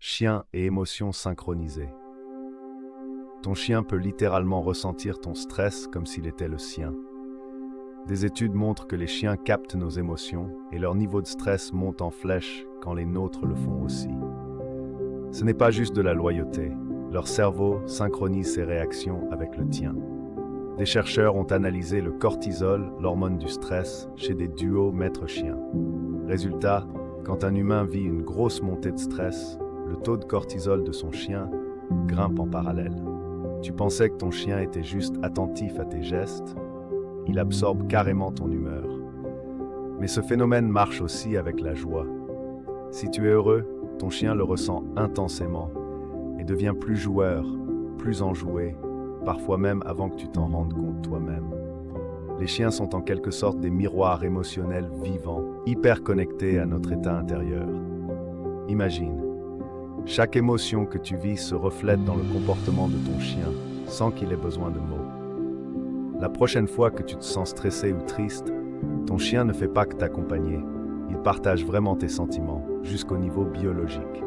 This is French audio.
chien et émotions synchronisées. Ton chien peut littéralement ressentir ton stress comme s'il était le sien. Des études montrent que les chiens captent nos émotions et leur niveau de stress monte en flèche quand les nôtres le font aussi. Ce n'est pas juste de la loyauté, leur cerveau synchronise ses réactions avec le tien. Des chercheurs ont analysé le cortisol, l'hormone du stress, chez des duos maître-chien. Résultat, quand un humain vit une grosse montée de stress, le taux de cortisol de son chien grimpe en parallèle. Tu pensais que ton chien était juste attentif à tes gestes, il absorbe carrément ton humeur. Mais ce phénomène marche aussi avec la joie. Si tu es heureux, ton chien le ressent intensément et devient plus joueur, plus enjoué, parfois même avant que tu t'en rendes compte toi-même. Les chiens sont en quelque sorte des miroirs émotionnels vivants, hyper connectés à notre état intérieur. Imagine, chaque émotion que tu vis se reflète dans le comportement de ton chien, sans qu'il ait besoin de mots. La prochaine fois que tu te sens stressé ou triste, ton chien ne fait pas que t'accompagner. Il partage vraiment tes sentiments, jusqu'au niveau biologique.